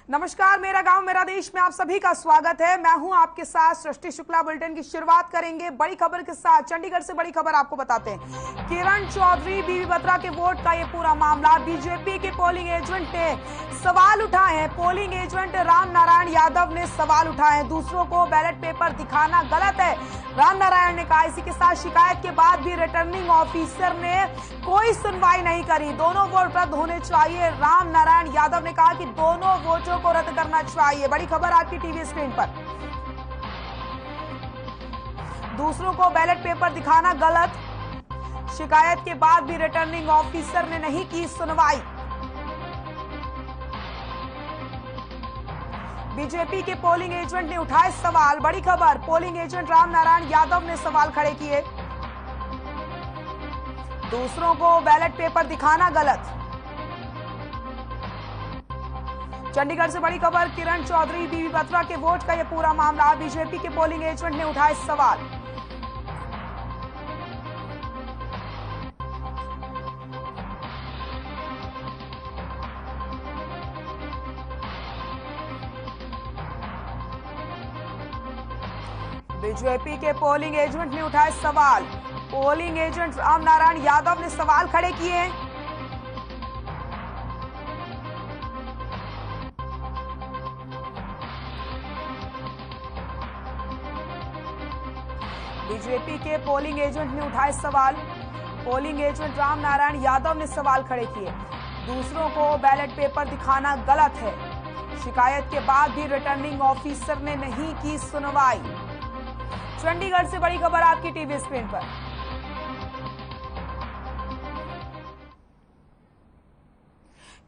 नमस्कार, मेरा गांव मेरा देश में आप सभी का स्वागत है। मैं हूं आपके साथ सृष्टि शुक्ला। बुलेटिन की शुरुआत करेंगे बड़ी खबर के साथ। चंडीगढ़ से बड़ी खबर आपको बताते हैं। किरण चौधरी बीबी बत्रा के वोट का ये पूरा मामला। बीजेपी के पोलिंग एजेंट ने सवाल उठाए हैं। पोलिंग एजेंट राम नारायण यादव ने सवाल उठाए हैं। दूसरों को बैलेट पेपर दिखाना गलत है, राम नारायण ने कहा। इसी के साथ शिकायत के बाद भी रिटर्निंग ऑफिसर ने कोई सुनवाई नहीं करी। दोनों वोट रद्द होने चाहिए, राम नारायण यादव ने कहा कि दोनों वोटों को रद्द करना चाहिए। बड़ी खबर आपकी टीवी स्क्रीन पर। दूसरों को बैलेट पेपर दिखाना गलत, शिकायत के बाद भी रिटर्निंग ऑफिसर ने नहीं की सुनवाई। बीजेपी के पोलिंग एजेंट ने उठाए सवाल। बड़ी खबर, पोलिंग एजेंट राम नारायण यादव ने सवाल खड़े किए। दूसरों को बैलेट पेपर दिखाना गलत। चंडीगढ़ से बड़ी खबर। किरण चौधरी बीबी बत्रा के वोट का यह पूरा मामला। बीजेपी के पोलिंग एजेंट ने उठाए सवाल। बीजेपी के पोलिंग एजेंट ने उठाए सवाल। पोलिंग एजेंट राम नारायण यादव ने सवाल खड़े किए। बीजेपी के पोलिंग एजेंट ने उठाए सवाल। पोलिंग एजेंट राम नारायण यादव ने सवाल खड़े किए। दूसरों को बैलेट पेपर दिखाना गलत है, शिकायत के बाद भी रिटर्निंग ऑफिसर ने नहीं की सुनवाई। चंडीगढ़ से बड़ी खबर आपकी टीवी स्क्रीन पर।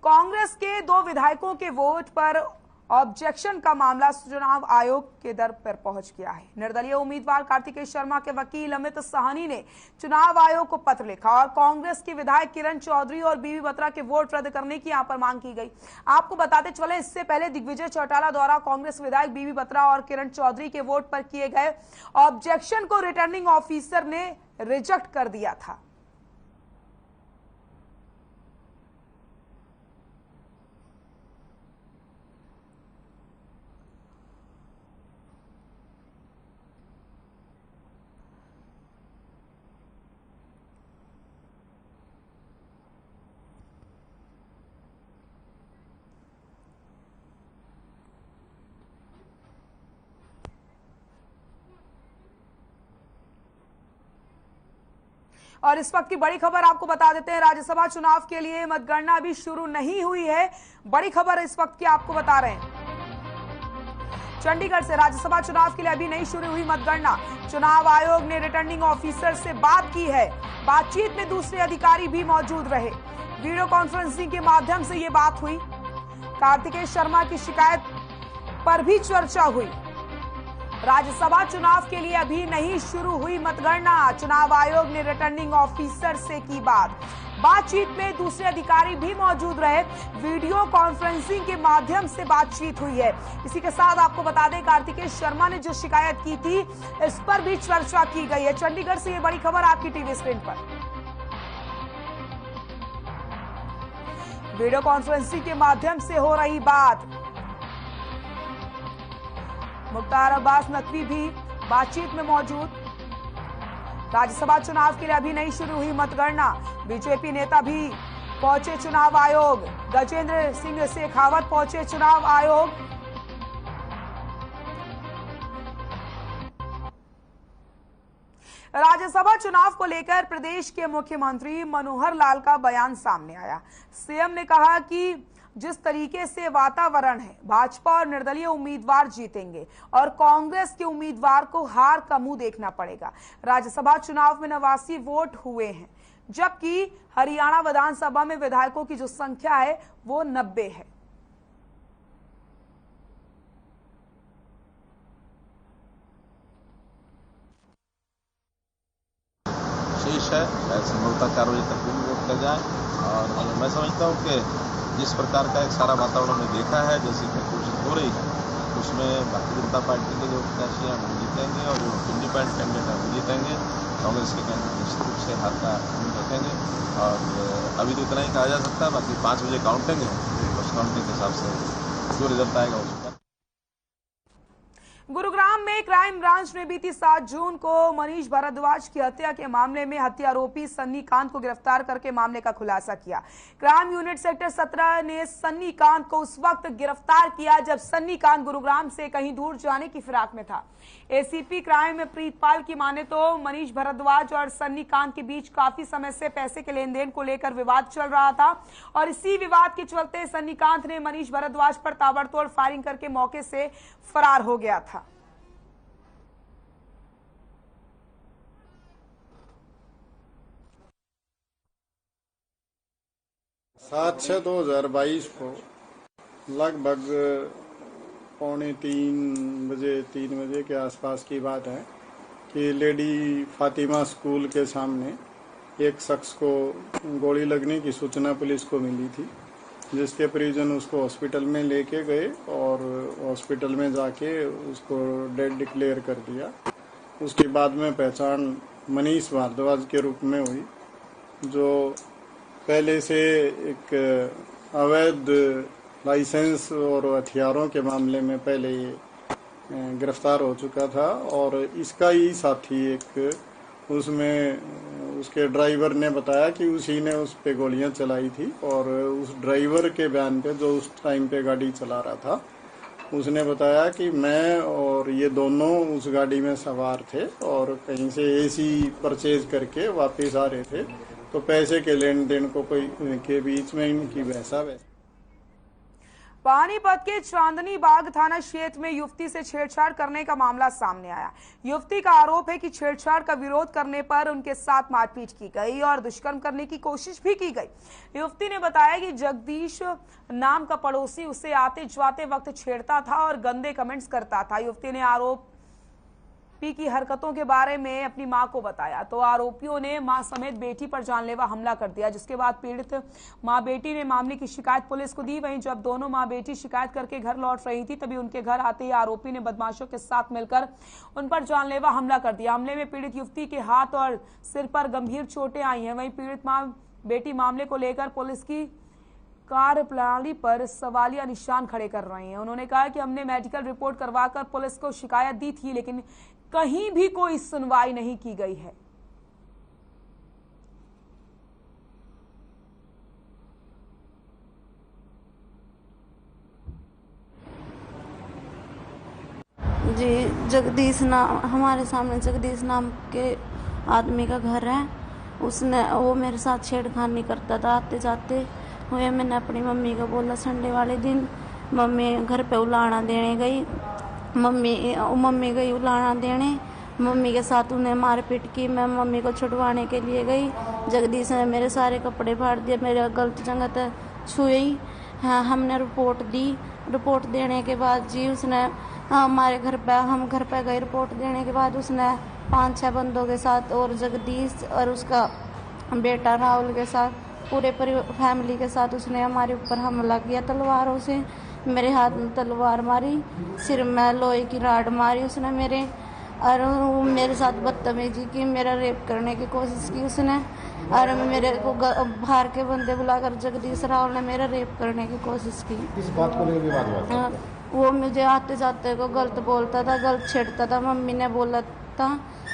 कांग्रेस के 2 विधायकों के वोट पर ऑब्जेक्शन का मामला चुनाव आयोग के दर पर पहुंच गया है। निर्दलीय उम्मीदवार कार्तिकेय शर्मा के वकील अमित साहनी ने चुनाव आयोग को पत्र लिखा और कांग्रेस के विधायक किरण चौधरी और बीबी बत्रा के वोट रद्द करने की यहां पर मांग की गई। आपको बताते चले, इससे पहले दिग्विजय चौटाला द्वारा कांग्रेस विधायक बीबी बत्रा और किरण चौधरी के वोट पर किए गए ऑब्जेक्शन को रिटर्निंग ऑफिसर ने रिजेक्ट कर दिया था। और इस वक्त की बड़ी खबर आपको बता देते हैं। राज्यसभा चुनाव के लिए मतगणना अभी शुरू नहीं हुई है। बड़ी खबर इस वक्त की आपको बता रहे हैं। चंडीगढ़ से राज्यसभा चुनाव के लिए अभी नहीं शुरू हुई मतगणना। चुनाव आयोग ने रिटर्निंग ऑफिसर से बात की है। बातचीत में दूसरे अधिकारी भी मौजूद रहे। वीडियो कॉन्फ्रेंसिंग के माध्यम से ये बात हुई। कार्तिकेय शर्मा की शिकायत पर भी चर्चा हुई। राज्यसभा चुनाव के लिए अभी नहीं शुरू हुई मतगणना। चुनाव आयोग ने रिटर्निंग ऑफिसर से की बातचीत में दूसरे अधिकारी भी मौजूद रहे। वीडियो कॉन्फ्रेंसिंग के माध्यम से बातचीत हुई है। इसी के साथ आपको बता दें, कार्तिकेय शर्मा ने जो शिकायत की थी, इस पर भी चर्चा की गई है। चंडीगढ़ से ये बड़ी खबर आपकी टीवी स्क्रीन पर। वीडियो कॉन्फ्रेंसिंग के माध्यम से हो रही बात। मुख्तार अब्बास नकवी भी बातचीत में मौजूद। राज्यसभा चुनाव के लिए अभी नहीं शुरू हुई मतगणना। बीजेपी नेता भी पहुंचे चुनाव आयोग। गजेंद्र सिंह शेखावत पहुंचे चुनाव आयोग। राज्यसभा चुनाव को लेकर प्रदेश के मुख्यमंत्री मनोहर लाल का बयान सामने आया। सीएम ने कहा कि जिस तरीके से वातावरण है, भाजपा और निर्दलीय उम्मीदवार जीतेंगे और कांग्रेस के उम्मीदवार को हार का मुंह देखना पड़ेगा। राज्यसभा चुनाव में 89 वोट हुए हैं, जबकि हरियाणा विधानसभा में विधायकों की जो संख्या है वो 90 है। शेष है संभवतः 4 बजे तक भी वोट कर जाए। और मैं समझता हूँ कि जिस प्रकार का एक सारा वातावरण हमने देखा है, जैसी कि कोशिश हो रही है, उसमें भारतीय जनता पार्टी के जो प्रत्याशी हैं वो जीतेंगे और जो इंडिपेंडेंट कैंडिडेट हैं वो जीतेंगे। कांग्रेस के कैंडिडेट निश्चित रूप से हार का मुंह रखेंगे। और अभी तो इतना ही कहा जा सकता है, बाकी 5 बजे काउंटिंग है, उस काउंटिंग के हिसाब से जो रिजल्ट आएगा उसका। गुरुग्राम में क्राइम ब्रांच ने बीती 7 जून को मनीष भारद्वाज की हत्या के मामले में हत्या आरोपी सन्नी कांत को गिरफ्तार करके मामले का खुलासा किया। क्राइम यूनिट सेक्टर 17 ने सन्नी कांत को उस वक्त गिरफ्तार किया जब सन्नी कांत गुरुग्राम से कहीं दूर जाने की फिराक में था। एसीपी क्राइम में प्रीतपाल की माने तो मनीष भारद्वाज और सन्नी कांत के बीच काफी समय से पैसे के लेन देन को लेकर विवाद चल रहा था और इसी विवाद के चलते सन्नी कांत ने मनीष भारद्वाज पर ताबड़तोड़ फायरिंग करके मौके से फरार हो गया था। 7/6/2022 को लगभग 3 बजे के आसपास की बात है कि लेडी फातिमा स्कूल के सामने एक शख्स को गोली लगने की सूचना पुलिस को मिली थी, जिसके परिजन उसको हॉस्पिटल में लेके गए और हॉस्पिटल में जाके उसको डेड डिक्लेयर कर दिया। उसके बाद में पहचान मनीष भारद्वाज के रूप में हुई, जो पहले से एक अवैध लाइसेंस और हथियारों के मामले में पहले ये गिरफ्तार हो चुका था और इसका ही साथी एक उसमें उसके ड्राइवर ने बताया कि उसी ने उस पे गोलियां चलाई थी और उस ड्राइवर के बयान पे, जो उस टाइम पे गाड़ी चला रहा था, उसने बताया कि मैं और ये दोनों उस गाड़ी में सवार थे और कहीं से एसी परचेज करके वापस आ रहे थे, तो पैसे के लेन देन को कोई के बीच में इनकी बहसा है। पानीपत के चांदनी बाग थाना क्षेत्र में युवती से छेड़छाड़ करने का मामला सामने आया। युवती का आरोप है कि छेड़छाड़ का विरोध करने पर उनके साथ मारपीट की गई और दुष्कर्म करने की कोशिश भी की गई। युवती ने बताया कि जगदीश नाम का पड़ोसी उसे आते जाते वक्त छेड़ता था और गंदे कमेंट्स करता था। युवती ने आरोपी की हरकतों के बारे में अपनी मां को बताया तो आरोपियों ने मां समेत बेटी पर जानलेवा हमला कर दिया, जिसके बाद पीड़ित मां बेटी ने मामले की शिकायत पुलिस को दी। वहीं जब दोनों मां बेटी शिकायत करके घर लौट रही थी तभी उनके घर आते ही आरोपी ने बदमाशों के साथ मिलकर उन पर जानलेवा हमला कर दिया। हमले में पीड़ित युवती के हाथ और सिर पर गंभीर चोटें आई हैं। वहीं पीड़ित मां बेटी मामले को लेकर पुलिस की कार्यप्रणाली पर सवालिया निशान खड़े कर रहे हैं। उन्होंने कहा कि हमने मेडिकल रिपोर्ट करवाकर पुलिस को शिकायत दी थी, लेकिन कहीं भी कोई सुनवाई नहीं की गई है। जी, जगदीश नाम, हमारे सामने जगदीश नाम के आदमी का घर है। वो मेरे साथ छेड़खानी करता था। आते जाते हुए मैंने अपनी मम्मी को बोला, संडे वाले दिन मम्मी घर पे उलाना देने गई। मम्मी गई उलाना देने, मम्मी के साथ उन्हें मारपीट की। मैं मम्मी को छुड़वाने के लिए गई। जगदीश ने मेरे सारे कपड़े फाड़ दिए, मेरे गलत जगह तक छुई। हाँ, हमने रिपोर्ट दी। रिपोर्ट देने के बाद जी उसने हमारे हम घर पे गए। रिपोर्ट देने के बाद उसने 5-6 बंदों के साथ और जगदीश और उसका बेटा राहुल के साथ पूरे फैमिली के साथ उसने हमारे ऊपर हमला किया तलवारों से। मेरे हाथ में तलवार मारी, सिर में लोहे की राड मारी उसने मेरे, और मेरे साथ बदतमीजी की, मेरा रेप करने की कोशिश की उसने। और मेरे को बाहर के बंदे बुलाकर जगदीश राहुल ने मेरा रेप करने की कोशिश की। इस बात को लेकर विवाद हुआ? वो मुझे आते जाते को गलत बोलता था, गलत छेड़ता था। मम्मी ने बोला था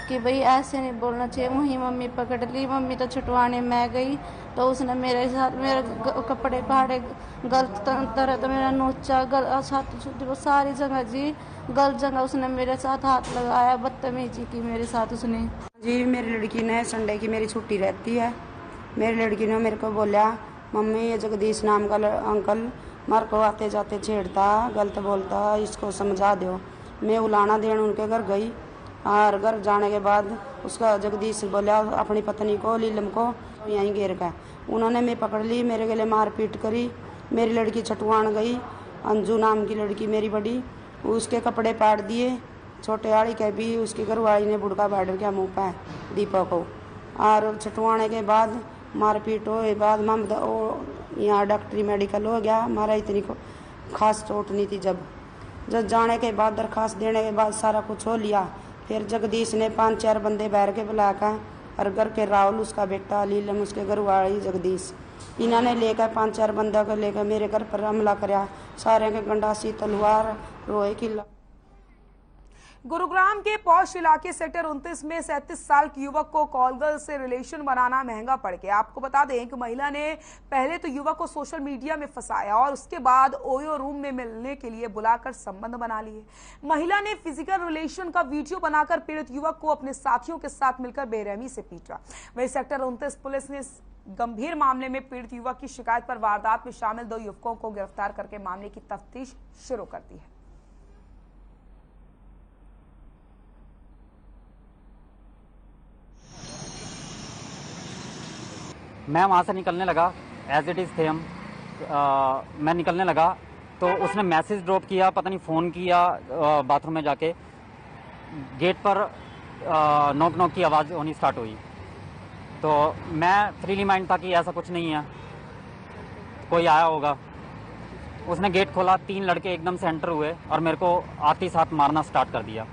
कि भाई ऐसे नहीं बोलना चाहिए। वहीं मम्मी पकड़ ली। मम्मी तो छुटवाने मैं गई तो उसने मेरे साथ मेरे कपड़े फाड़े, गलत तरह तो मेरा नोचा, वो सारी जगह जी गलत जगह उसने मेरे साथ हाथ लगाया, बदतमीजी की मेरे साथ उसने। जी, मेरी लड़की ने संडे की मेरी छुट्टी रहती है। मेरी लड़की ने मेरे को बोला, मम्मी ये जगदीश नाम का अंकल मार को आते जाते छेड़ता, गलत बोलता, इसको समझा दो। मैं उलाना देने उनके घर गई और घर जाने के बाद उसका जगदीश बोला अपनी पत्नी को लीलम को यहीं घेर का। उन्होंने मैं पकड़ ली, मेरे गले मारपीट करी। मेरी लड़की छटवान गई, अंजू नाम की लड़की मेरी बड़ी, उसके कपड़े पाड़ दिए। छोटे वाली के भी उसकी घरवाली ने बुड़का बाढ़ के मुँह पे दीपक को। और छटवाने के बाद मारपीट हो बाद यहाँ डॉक्टरी मेडिकल हो गया। हमारा इतनी खास चोट नहीं थी। जब जाने के बाद दरखास्त देने के बाद सारा कुछ हो लिया। फिर जगदीश ने 5-4 बंदे बैर के बुलाकर और घर के राहुल उसका बेटा लीलम उसके घर वाली जगदीश इन्होंने लेकर 5-4 बंदा को लेकर मेरे घर पर हमला कराया। सारे के गंडासी तलवार रोए किला। गुरुग्राम के पौष इलाके सेक्टर 29 में 37 साल के युवक को कॉलगर्ल से रिलेशन बनाना महंगा पड़ गया। आपको बता दें कि महिला ने पहले तो युवक को सोशल मीडिया में फंसाया और उसके बाद ओयो रूम में मिलने के लिए बुलाकर संबंध बना लिए। महिला ने फिजिकल रिलेशन का वीडियो बनाकर पीड़ित युवक को अपने साथियों के साथ मिलकर बेरहमी से पीटा। वहीं सेक्टर 29 पुलिस ने इस गंभीर मामले में पीड़ित युवक की शिकायत पर वारदात में शामिल 2 युवकों को गिरफ्तार करके मामले की तफ्तीश शुरू कर दी है। मैं वहाँ से निकलने लगा, एज इट इज़ थे हम। मैं निकलने लगा तो उसने मैसेज ड्रॉप किया, पता नहीं फ़ोन किया, बाथरूम में जाके गेट पर नॉक नॉक की आवाज़ होनी स्टार्ट हुई। तो मैं फ्रीली माइंड था कि ऐसा कुछ नहीं है, कोई आया होगा। उसने गेट खोला, 3 लड़के एकदम से एंटर हुए और मेरे को आते ही साथ मारना स्टार्ट कर दिया।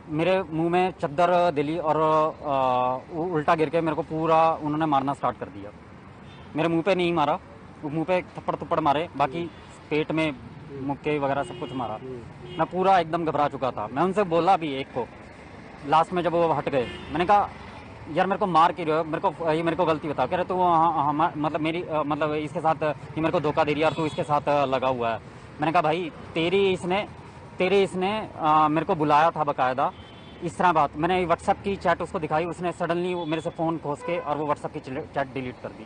मेरे मुंह में चद्दर दिली और उल्टा गिर के मेरे को पूरा उन्होंने मारना स्टार्ट कर दिया। मेरे मुंह पे नहीं मारा, मुंह पे थप्पड़ मारे, बाकी पेट में मुक्के वगैरह सब कुछ मारा। मैं पूरा एकदम घबरा चुका था। मैं उनसे बोला भी एक को, लास्ट में जब वो हट गए, मैंने कहा यार मेरे को मार के रहे हो, मेरे को गलती बता। कह रहे तू मतलब मेरी मतलब इसके साथ ये मेरे को धोखा दे रही है और तू इसके साथ लगा हुआ है। मैंने कहा भाई तेरे इसने मेरे को बुलाया था बकायदा, इस तरह बात। मैंने व्हाट्सएप की चैट उसको दिखाई, उसने सडनली मेरे से फ़ोन खोस के और वो व्हाट्सएप की चैट डिलीट कर दी।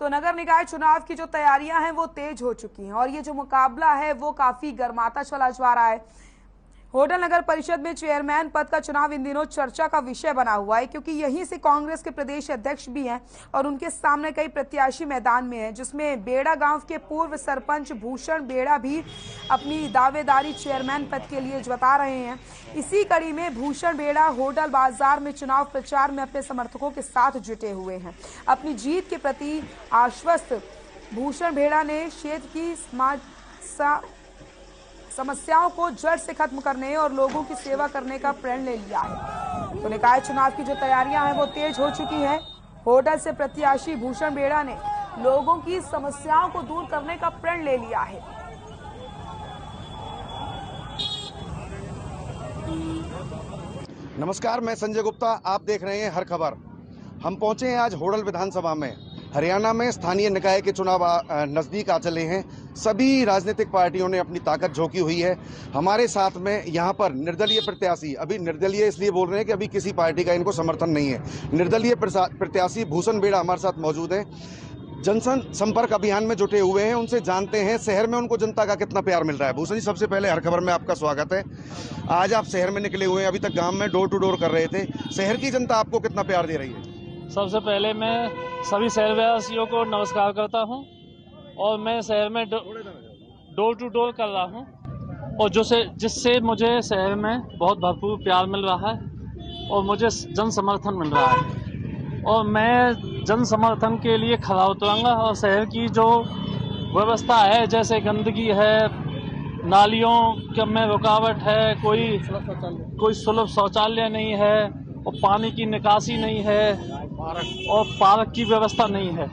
तो नगर निकाय चुनाव की जो तैयारियां हैं वो तेज हो चुकी हैं और ये जो मुकाबला है वो काफी गर्माता चला जा रहा है। होडल नगर परिषद में चेयरमैन पद का चुनाव इन दिनों चर्चा का विषय बना हुआ है, क्योंकि यहीं से कांग्रेस के प्रदेश अध्यक्ष भी हैं और उनके सामने कई प्रत्याशी मैदान में हैं, जिसमें बेड़ा गांव के पूर्व सरपंच भूषण बेड़ा भी अपनी दावेदारी चेयरमैन पद के लिए जता रहे हैं। इसी कड़ी में भूषण बेड़ा होडल बाजार में चुनाव प्रचार में अपने समर्थकों के साथ जुटे हुए हैं। अपनी जीत के प्रति आश्वस्त भूषण बेड़ा ने क्षेत्र की समस्याओं को जड़ से खत्म करने और लोगों की सेवा करने का प्रण ले लिया है। तो निकाय चुनाव की जो तैयारियां हैं वो तेज हो चुकी हैं। होडल से प्रत्याशी भूषण बेड़ा ने लोगों की समस्याओं को दूर करने का प्रण ले लिया है। नमस्कार, मैं संजय गुप्ता, आप देख रहे हैं हर खबर। हम पहुंचे हैं आज होडल विधानसभा में। हरियाणा में स्थानीय निकाय के चुनाव नजदीक आ चले हैं। सभी राजनीतिक पार्टियों ने अपनी ताकत झोंकी हुई है। हमारे साथ में यहाँ पर निर्दलीय प्रत्याशी, अभी निर्दलीय इसलिए बोल रहे हैं कि अभी किसी पार्टी का इनको समर्थन नहीं है, निर्दलीय प्रत्याशी भूषण बेड़ा हमारे साथ मौजूद हैं। जनसंपर्क अभियान में जुटे हुए हैं, उनसे जानते हैं शहर में उनको जनता का कितना प्यार मिल रहा है। भूषण जी, सबसे पहले हर खबर में आपका स्वागत है। आज आप शहर में निकले हुए हैं, अभी तक गाँव में डोर टू डोर कर रहे थे। शहर की जनता आपको कितना प्यार दे रही है? सबसे पहले मैं सभी शहरवासियों को नमस्कार करता हूं और मैं शहर में डोर टू डोर कर रहा हूं और जिससे मुझे शहर में बहुत भरपूर प्यार मिल रहा है और मुझे जन समर्थन मिल रहा है और मैं जन समर्थन के लिए खड़ा उतरूंगा। और शहर की जो व्यवस्था है, जैसे गंदगी है, नालियों में रुकावट है, कोई सुलभ शौचालय नहीं है और पानी की निकासी नहीं है और पार्क की व्यवस्था नहीं है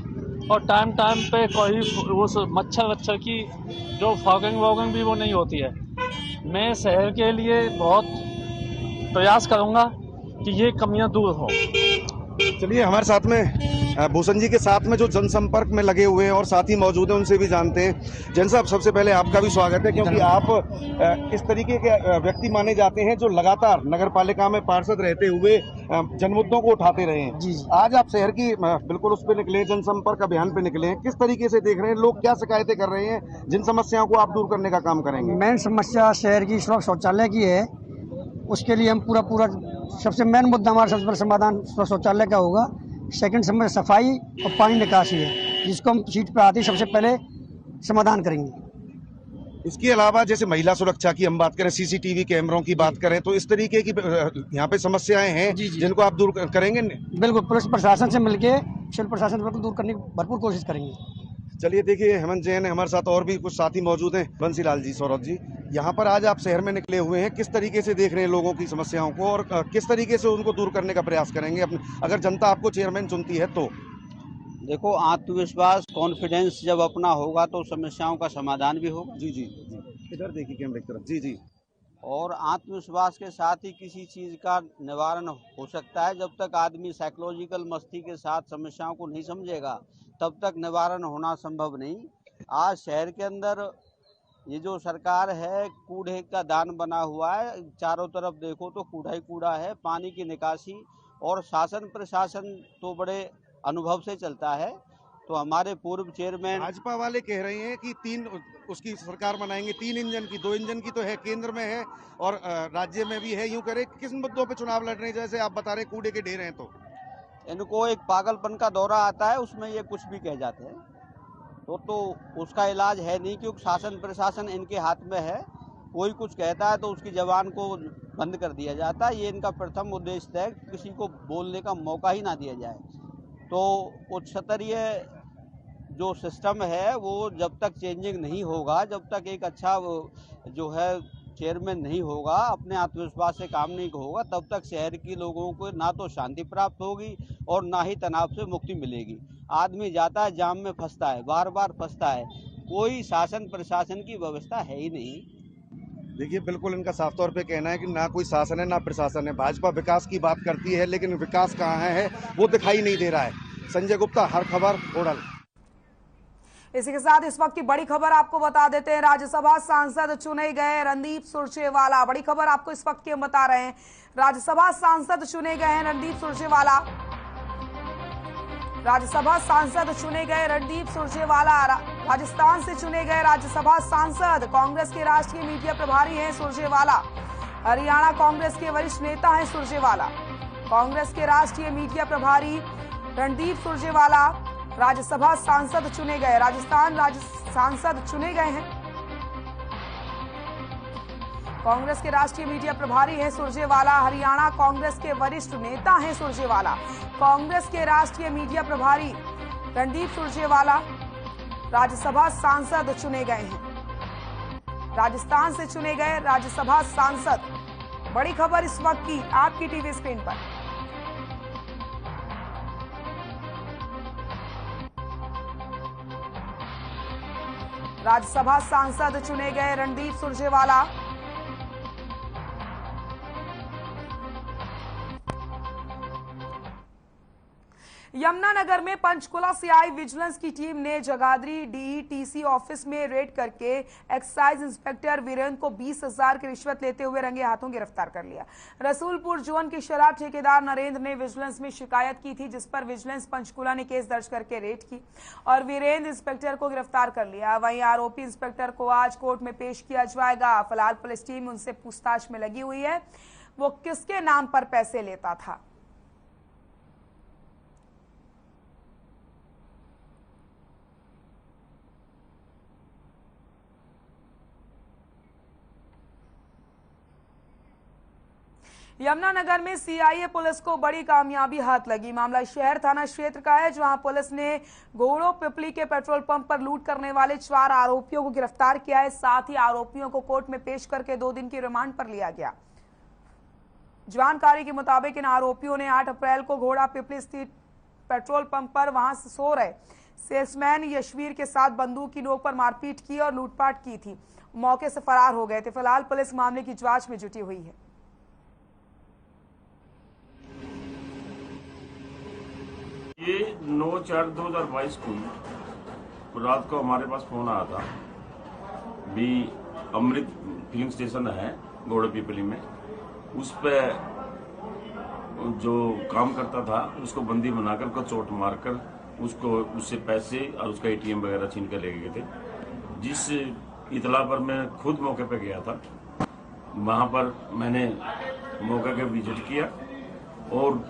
और टाइम पे कोई वो मच्छर की जो फॉगिंग वॉगिंग भी वो नहीं होती है। मैं शहर के लिए बहुत प्रयास करूंगा कि ये कमियां दूर हो। चलिए, हमारे साथ में भूषण जी के साथ में जो जनसंपर्क में लगे हुए हैं और साथी मौजूद हैं, उनसे भी जानते हैं। जैन साहब, सबसे पहले आपका भी स्वागत है, क्योंकि आप इस तरीके के व्यक्ति माने जाते हैं जो लगातार नगर पालिका में पार्षद रहते हुए जनमुद्दों को उठाते रहे हैं। जी। आज आप शहर की बिल्कुल उस पर निकले, जनसंपर्क अभियान पे निकले हैं। किस तरीके से देख रहे हैं, लोग क्या शिकायतें कर रहे हैं, जिन समस्याओं को आप दूर करने का काम करेंगे? मेन समस्या शहर की शौचालय की है, उसके लिए हम पूरा सबसे मेन मुद्दा हमारा सबसे बड़ा समाधान शौचालय का होगा। सेकंड समस्या सफाई और पानी निकासी है, जिसको हम सीट पे आते ही सबसे पहले समाधान करेंगे। इसके अलावा जैसे महिला सुरक्षा की हम बात करें, सीसीटीवी कैमरों की बात करें, तो इस तरीके की यहाँ पे समस्याएं हैं जिनको आप दूर करेंगे? बिल्कुल, पुलिस प्रशासन से मिलके सिविल प्रशासन से दूर करने की भरपूर कोशिश करेंगे। चलिए, देखिए हेमंत जैन है हमारे साथ, और भी कुछ साथी मौजूद हैं। बंसीलाल जी, सौरभ जी, यहाँ पर आज आप शहर में निकले हुए हैं, किस तरीके से देख रहे हैं लोगों की समस्याओं को और किस तरीके से उनको दूर करने का प्रयास करेंगे अपने, अगर जनता आपको चेयरमैन चुनती है तो? देखो, आत्मविश्वास, कॉन्फिडेंस जब अपना होगा तो समस्याओं का समाधान भी होगा। जी जी जी, इधर देखिए कैमरे की तरफ। जी जी। और आत्मविश्वास के साथ ही किसी चीज़ का निवारण हो सकता है। जब तक आदमी साइकोलॉजिकल मस्ती के साथ समस्याओं को नहीं समझेगा तब तक निवारण होना संभव नहीं। आज शहर के अंदर ये जो सरकार है कूड़े का दान बना हुआ है, चारों तरफ देखो तो कूड़ा ही कूड़ा है। पानी की निकासी और शासन प्रशासन तो बड़े अनुभव से चलता है। तो हमारे पूर्व चेयरमैन, भाजपा वाले कह रहे हैं कि 3 उसकी सरकार बनाएंगे, 3 इंजन की, 2 इंजन की तो है, केंद्र में है और राज्य में भी है। यूं करे किस मुद्दों पे चुनाव लड़ रहे हैं? जैसे आप बता रहे कूड़े के ढेर हैं, तो इनको एक पागलपन का दौरा आता है, उसमें ये कुछ भी कह जाते हैं। तो उसका इलाज है नहीं, क्योंकि शासन प्रशासन इनके हाथ में है। कोई कुछ कहता है तो उसकी जबान को बंद कर दिया जाता है। ये इनका प्रथम उद्देश्य है, किसी को बोलने का मौका ही ना दिया जाए। तो उच्च स्तरीय जो सिस्टम है वो जब तक चेंजिंग नहीं होगा, जब तक एक अच्छा जो है चेयरमैन नहीं होगा, अपने आत्मविश्वास से काम नहीं होगा, तब तक शहर के लोगों को ना तो शांति प्राप्त होगी और ना ही तनाव से मुक्ति मिलेगी। आदमी जाता है, जाम में फंसता है, बार बार फंसता है, कोई शासन प्रशासन की व्यवस्था है ही नहीं। देखिए, बिल्कुल इनका साफ तौर पे कहना है कि ना कोई शासन है ना प्रशासन है। भाजपा विकास की बात करती है लेकिन विकास कहाँ है वो दिखाई नहीं दे रहा है। संजय गुप्ता, हर खबर, होडल। इसी के साथ इस वक्त की बड़ी खबर आपको बता देते हैं। राज्यसभा सांसद चुने गए रणदीप सुरजेवाला। बड़ी खबर आपको इस वक्त की हम बता रहे हैं। राज्यसभा सांसद चुने गए हैं रणदीप सुरजेवाला। राज्यसभा सांसद चुने गए रणदीप सुरजेवाला। राजस्थान से चुने गए राज्यसभा सांसद। कांग्रेस के राष्ट्रीय मीडिया प्रभारी हैं सुरजेवाला। हरियाणा कांग्रेस के वरिष्ठ नेता हैं सुरजेवाला। कांग्रेस के राष्ट्रीय मीडिया प्रभारी रणदीप सुरजेवाला राज्यसभा सांसद चुने गए। राजस्थान सांसद चुने गए हैं। कांग्रेस के राष्ट्रीय मीडिया प्रभारी हैं सुरजेवाला। हरियाणा कांग्रेस के वरिष्ठ नेता हैं सुरजेवाला। कांग्रेस के राष्ट्रीय मीडिया प्रभारी रणदीप सुरजेवाला राज्यसभा सांसद चुने गए हैं। राजस्थान से चुने गए राज्यसभा सांसद। बड़ी खबर इस वक्त की आपकी टीवी स्क्रीन पर। राज्यसभा सांसद चुने गए रणदीप सुरजेवाला। यमुनानगर में पंचकुला से आई विजिलेंस की टीम ने जगाधरी डीईटीसी ऑफिस में रेड करके एक्साइज इंस्पेक्टर वीरेंद्र को 20,000 की रिश्वत लेते हुए रंगे हाथों गिरफ्तार कर लिया। रसूलपुर जोन के शराब ठेकेदार नरेंद्र ने विजिलेंस में शिकायत की थी, जिस पर विजिलेंस पंचकुला ने केस दर्ज करके रेड की और वीरेंद्र इंस्पेक्टर को गिरफ्तार कर लिया। वहीं आरोपी इंस्पेक्टर को आज कोर्ट में पेश किया जाएगा। फिलहाल पुलिस टीम उनसे पूछताछ में लगी हुई है, वो किसके नाम पर पैसे लेता था। यमुनानगर में सीआईए पुलिस को बड़ी कामयाबी हाथ लगी। मामला शहर थाना क्षेत्र का है, जहां पुलिस ने घोड़ो पिपली के पेट्रोल पंप पर लूट करने वाले 4 आरोपियों को गिरफ्तार किया है। साथ ही आरोपियों को कोर्ट में पेश करके 2 दिन की रिमांड पर लिया गया। जानकारी के मुताबिक इन आरोपियों ने 8 अप्रैल को घोड़ा पिपली स्थित पेट्रोल पंप पर वहां से सो रहे सेल्समैन यशवीर के साथ बंदूक की नोक पर मारपीट की और लूटपाट की थी। मौके से फरार हो गए थे। फिलहाल पुलिस मामले की जांच में जुटी हुई है। ये 9/4/2022 को रात को हमारे पास फोन आया था। भी अमृत फिलिंग स्टेशन है घोड़े पिपली में, उस पे जो काम करता था उसको बंदी बनाकर को चोट मारकर उससे पैसे और उसका एटीएम वगैरह छीन कर ले गए थे। जिस इतला पर मैं खुद मौके पे गया था, वहां पर मैंने मौके का विजिट किया और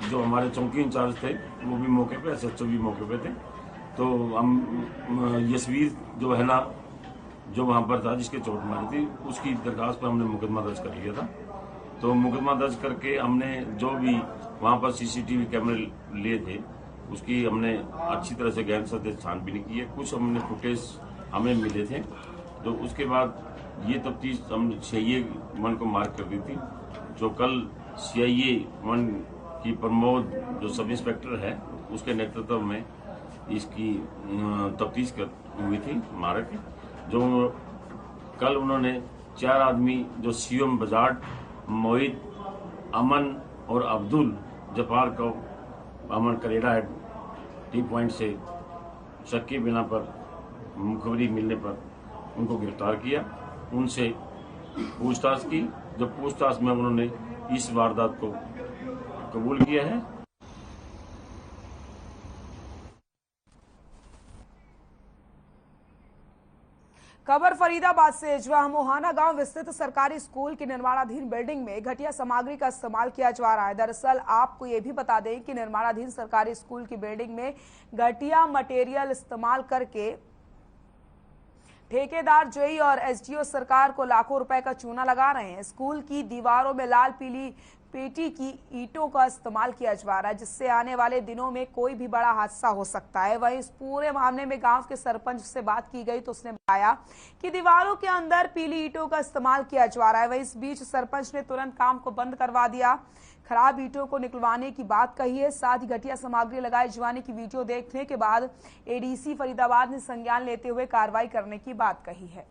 जो हमारे चौकी इंचार्ज थे वो भी मौके पे, एसएचओ भी मौके पे थे। तो हम यशवीर जो है ना, जो वहां पर था जिसके चोट मारी थी, उसकी दरखास्त पर हमने मुकदमा दर्ज कर लिया था। तो मुकदमा दर्ज करके हमने जो भी वहां पर सीसीटीवी कैमरे लिए थे उसकी हमने अच्छी तरह से गहन से छानबीन की है। कुछ हमने फुटेज हमें मिले थे, तो उसके बाद ये तफ्तीश हम CIA 1 को मार्क कर दी थी, जो कल CIA 1 की प्रमोद जो सब इंस्पेक्टर है उसके नेतृत्व में इसकी तफ्तीश हुई थी मार्क, जो कल उन्होंने 4 आदमी जो शिवम बजाट, मोहित, अमन और अब्दुल जफार को अमन करेड़ा है टी पॉइंट से शक के बिना पर मुखबरी मिलने पर उनको गिरफ्तार किया। उनसे पूछताछ की, जब पूछताछ में उन्होंने इस वारदात को कबूल किया है। खबर फरीदाबाद से, जहां मोहाना गांव स्थित सरकारी स्कूल की निर्माणाधीन बिल्डिंग में घटिया सामग्री का इस्तेमाल किया जा रहा है। दरअसल आपको ये भी बता दें कि निर्माणाधीन सरकारी स्कूल की बिल्डिंग में घटिया मटेरियल इस्तेमाल करके ठेकेदार जेई और SDO सरकार को लाखों रुपए का चूना लगा रहे हैं। स्कूल की दीवारों में लाल पीली पेटी की ईंटों का इस्तेमाल किया जा रहा है, जिससे आने वाले दिनों में कोई भी बड़ा हादसा हो सकता है। वहीं इस पूरे मामले में गांव के सरपंच से बात की गई तो उसने बताया कि दीवारों के अंदर पीली ईंटों का इस्तेमाल किया जा रहा है। वहीं इस बीच सरपंच ने तुरंत काम को बंद करवा दिया, खराब ईंटों को निकलवाने की बात कही है। साथ ही घटिया सामग्री लगाए जाने की वीडियो देखने के बाद ADC फरीदाबाद ने संज्ञान लेते हुए कार्रवाई करने की बात कही है।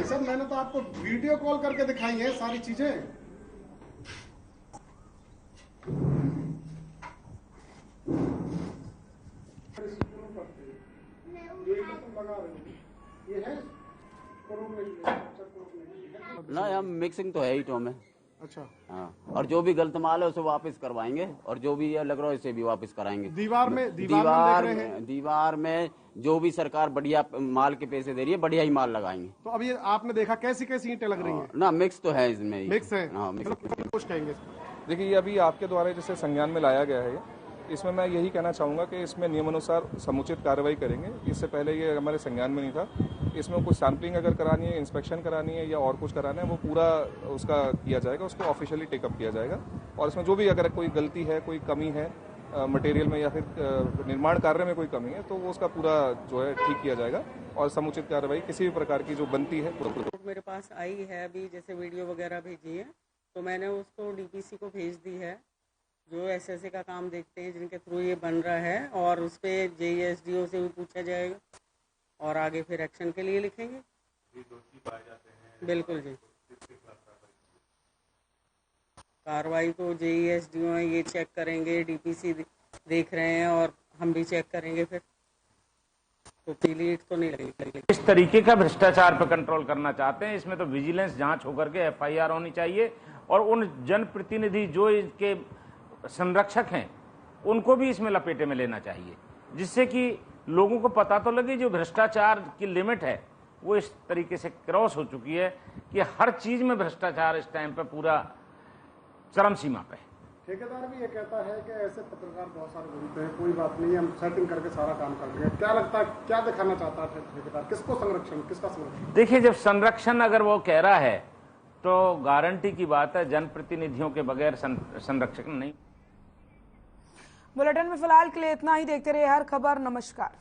सर मैंने तो आपको वीडियो कॉल करके दिखाई है सारी चीजें। ना यहाँ मिक्सिंग तो है ईंटों में। अच्छा। हाँ, और जो भी गलत माल है उसे वापस करवाएंगे, और जो भी लग रहा है इसे भी वापस कराएंगे। दीवार में जो भी सरकार बढ़िया माल के पैसे दे रही है, बढ़िया ही माल लगाएंगे। तो अभी आपने देखा कैसी कैसी ईंटें लग रही हैं? ना मिक्स तो है इसमें। मिक्स है। हाँ, कुछ कहेंगे। देखिए, ये अभी आपके द्वारा जैसे संज्ञान में लाया गया है, इसमें मैं यही कहना चाहूँगा कि इसमें नियमानुसार समुचित कार्रवाई करेंगे। इससे पहले ये हमारे संज्ञान में नहीं था। इसमें कुछ सैम्पलिंग अगर करानी है, इंस्पेक्शन करानी है या और कुछ कराना है, वो पूरा उसका किया जाएगा, उसको ऑफिशियली टेकअप किया जाएगा। और इसमें जो भी अगर कोई गलती है, कोई कमी है मटेरियल में या फिर निर्माण कार्य में कोई कमी है, तो वो उसका पूरा जो है ठीक किया जाएगा और समुचित कार्रवाई किसी भी प्रकार की जो बनती है। मेरे पास आई है अभी, जैसे वीडियो वगैरह भेजी है, तो मैंने उसको DPC को भेज दी है, जो SSA का काम देखते हैं, जिनके थ्रू ये बन रहा है, और उस पर JE SDO से भी पूछा जाएगा और आगे फिर एक्शन के लिए लिखेंगे। बिल्कुल जी, कार्रवाई तो JE SDO है, ये चेक करेंगे, DPC देख रहे हैं और हम भी चेक करेंगे फिर, तो पीली ईंट तो नहीं लगेगी। इस तरीके का भ्रष्टाचार पर कंट्रोल करना चाहते हैं। इसमें तो विजिलेंस जांच होकर के FIR होनी चाहिए, और उन जनप्रतिनिधि जो इसके संरक्षक हैं उनको भी इसमें लपेटे में लेना चाहिए, जिससे कि लोगों को पता तो लगे जो भ्रष्टाचार की लिमिट है वो इस तरीके से क्रॉस हो चुकी है कि हर चीज में भ्रष्टाचार इस टाइम पे पूरा चरम सीमा पे है। ठेकेदार भी ये कहता है कि ऐसे पत्रकार बहुत सारे घूमते हैं, कोई बात नहीं, हम सेटिंग करके सारा काम कर देंगे। क्या लगता है, क्या दिखाना चाहता है ठेकेदार? किसको संरक्षण, किसका संरक्षण? देखिए, जब संरक्षण अगर वो कह रहा है तो गारंटी की बात है, जनप्रतिनिधियों के बगैर संरक्षण नहीं। बुलेटिन में फिलहाल के लिए इतना ही। देखते रहिए हर खबर। नमस्कार।